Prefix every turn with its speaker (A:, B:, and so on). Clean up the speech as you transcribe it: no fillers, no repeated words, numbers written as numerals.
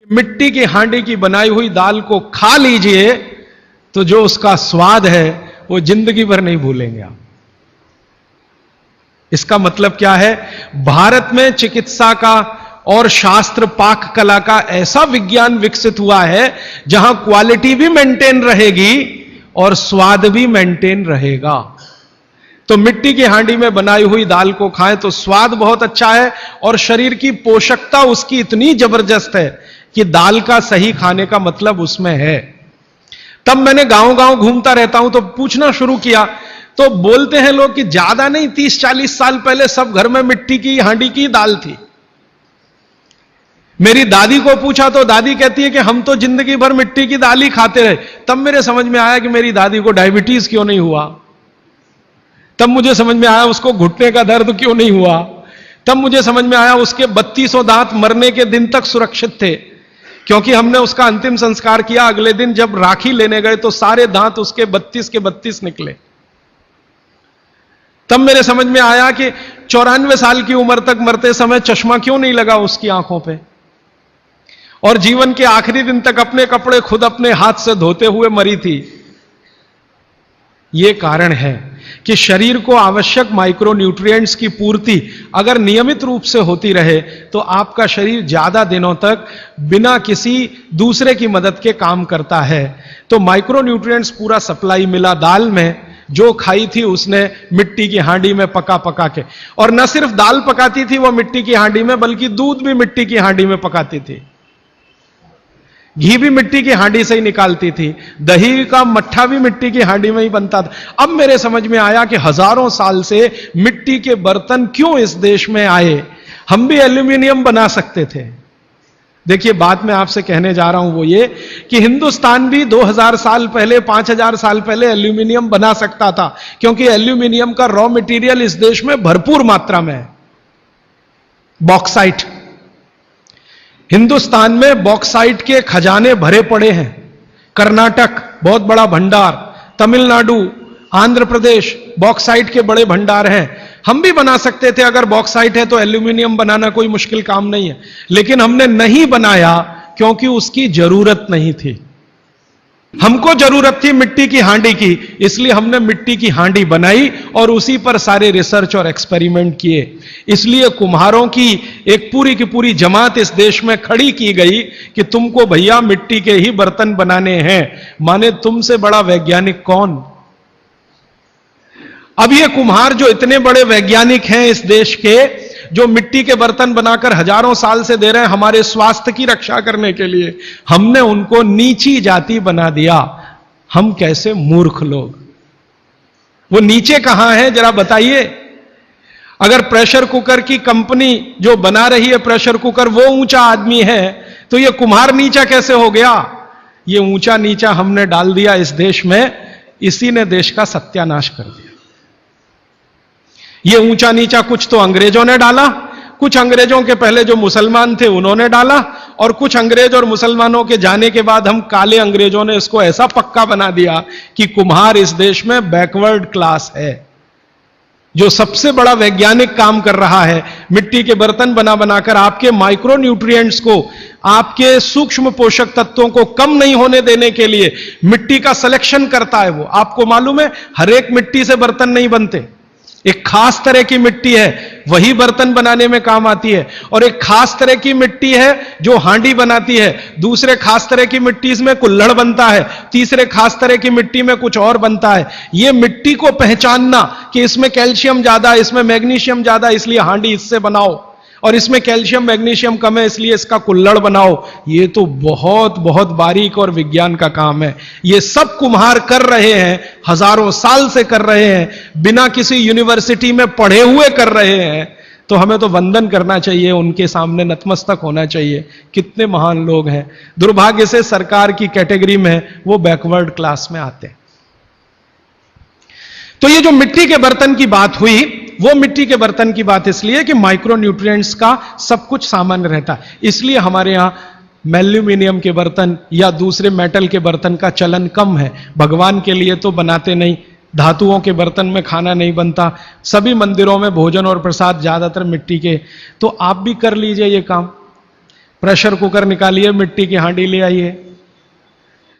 A: मिट्टी की हांडी की बनाई हुई दाल को खा लीजिए तो जो उसका स्वाद है वो जिंदगी भर नहीं भूलेंगे आप। इसका मतलब क्या है? भारत में चिकित्सा का और शास्त्र पाक कला का ऐसा विज्ञान विकसित हुआ है जहां क्वालिटी भी मेंटेन रहेगी और स्वाद भी मेंटेन रहेगा। तो मिट्टी की हांडी में बनाई हुई दाल को खाएं तो स्वाद बहुत अच्छा है और शरीर की पोषकता उसकी इतनी जबरदस्त है कि दाल का सही खाने का मतलब उसमें है। तब मैंने गांव गांव घूमता रहता हूं तो पूछना शुरू किया, तो बोलते हैं लोग कि ज्यादा नहीं 30-40 साल पहले सब घर में मिट्टी की हांडी की दाल थी। मेरी दादी को पूछा तो दादी कहती है कि हम तो जिंदगी भर मिट्टी की दाल ही खाते रहे। तब मेरे समझ में आया कि मेरी दादी को डायबिटीज क्यों नहीं हुआ। तब मुझे समझ में आया उसको घुटने का दर्द क्यों नहीं हुआ। तब मुझे समझ में आया उसके 3200 दांत मरने के दिन तक सुरक्षित थे, क्योंकि हमने उसका अंतिम संस्कार किया। अगले दिन जब राखी लेने गए तो सारे दांत उसके 32 के 32 निकले। तब मेरे समझ में आया कि 94 साल की उम्र तक मरते समय चश्मा क्यों नहीं लगा उसकी आंखों पे, और जीवन के आखिरी दिन तक अपने कपड़े खुद अपने हाथ से धोते हुए मरी थी। यह कारण है कि शरीर को आवश्यक माइक्रोन्यूट्रिएंट्स की पूर्ति अगर नियमित रूप से होती रहे तो आपका शरीर ज्यादा दिनों तक बिना किसी दूसरे की मदद के काम करता है। तो माइक्रोन्यूट्रिएंट्स पूरा सप्लाई मिला दाल में। जो खाई थी उसने मिट्टी की हांडी में पका पका के, और न सिर्फ दाल पकाती थी वो मिट्टी की हांडी में, बल्कि दूध भी मिट्टी की हांडी में पकाती थी, घी भी मिट्टी की हांडी से ही निकालती थी, दही का मट्ठा भी मिट्टी की हांडी में ही बनता था। अब मेरे समझ में आया कि हजारों साल से मिट्टी के बर्तन क्यों इस देश में आए। हम भी एल्यूमिनियम बना सकते थे। देखिए, बात मैं आपसे कहने जा रहा हूं वो ये कि हिंदुस्तान भी 2000 साल पहले 5000 साल पहले एल्यूमिनियम बना सकता था, क्योंकि एल्यूमिनियम का रॉ मटेरियल इस देश में भरपूर मात्रा में है। बॉक्साइट, हिंदुस्तान में बॉक्साइट के खजाने भरे पड़े हैं। कर्नाटक बहुत बड़ा भंडार, तमिलनाडु, आंध्र प्रदेश बॉक्साइट के बड़े भंडार हैं। हम भी बना सकते थे, अगर बॉक्साइट है तो एल्यूमिनियम बनाना कोई मुश्किल काम नहीं है, लेकिन हमने नहीं बनाया क्योंकि उसकी जरूरत नहीं थी। हमको जरूरत थी मिट्टी की हांडी की, इसलिए हमने मिट्टी की हांडी बनाई और उसी पर सारे रिसर्च और एक्सपेरिमेंट किए। इसलिए कुम्हारों की एक पूरी की पूरी जमात इस देश में खड़ी की गई कि तुमको भैया मिट्टी के ही बर्तन बनाने हैं। माने तुमसे बड़ा वैज्ञानिक कौन? अब ये कुम्हार जो इतने बड़े वैज्ञानिक हैं इस देश के, जो मिट्टी के बर्तन बनाकर हजारों साल से दे रहे हैं हमारे स्वास्थ्य की रक्षा करने के लिए, हमने उनको नीची जाति बना दिया। हम कैसे मूर्ख लोग! वो नीचे कहां है जरा बताइए। अगर प्रेशर कुकर की कंपनी जो बना रही है प्रेशर कुकर वो ऊंचा आदमी है, तो ये कुम्हार नीचा कैसे हो गया? ये ऊंचा नीचा हमने डाल दिया इस देश में, इसी ने देश का सत्यानाश कर दिया। ये ऊंचा नीचा कुछ तो अंग्रेजों ने डाला, कुछ अंग्रेजों के पहले जो मुसलमान थे उन्होंने डाला, और कुछ अंग्रेज और मुसलमानों के जाने के बाद हम काले अंग्रेजों ने इसको ऐसा पक्का बना दिया कि कुम्हार इस देश में बैकवर्ड क्लास है। जो सबसे बड़ा वैज्ञानिक काम कर रहा है मिट्टी के बर्तन बना बनाकर आपके माइक्रो न्यूट्रिएंट्स को, आपके सूक्ष्म पोषक तत्वों को कम नहीं होने देने के लिए मिट्टी का सिलेक्शन करता है। वो आपको मालूम है, हर एक मिट्टी से बर्तन नहीं बनते। एक खास तरह की मिट्टी है वही बर्तन बनाने में काम आती है, और एक खास तरह की मिट्टी है जो हांडी बनाती है, दूसरे खास तरह की मिट्टी में कुल्हड़ बनता है, तीसरे खास तरह की मिट्टी में कुछ और बनता है। यह मिट्टी को पहचानना कि इसमें कैल्शियम ज्यादा, इसमें मैग्नीशियम ज्यादा, इसलिए हांडी इससे बनाओ, और इसमें कैल्शियम मैग्नीशियम कम है इसलिए इसका कुल्हड़ बनाओ, ये तो बहुत बहुत बारीक और विज्ञान का काम है। ये सब कुम्हार कर रहे हैं, हजारों साल से कर रहे हैं, बिना किसी यूनिवर्सिटी में पढ़े हुए कर रहे हैं। तो हमें तो वंदन करना चाहिए, उनके सामने नतमस्तक होना चाहिए। कितने महान लोग हैं। दुर्भाग्य से सरकार की कैटेगरी में वो बैकवर्ड क्लास में आते हैं। तो ये जो मिट्टी के बर्तन की बात हुई, वो मिट्टी के बर्तन की बात इसलिए कि माइक्रो न्यूट्रिएंट्स का सब कुछ सामान्य रहता है, इसलिए हमारे यहां एल्यूमिनियम के बर्तन या दूसरे मेटल के बर्तन का चलन कम है। भगवान के लिए तो बनाते नहीं, धातुओं के बर्तन में खाना नहीं बनता, सभी मंदिरों में भोजन और प्रसाद ज्यादातर मिट्टी के। तो आप भी कर लीजिए ये काम। प्रेशर कुकर निकालिए, मिट्टी की हांडी ले आइए,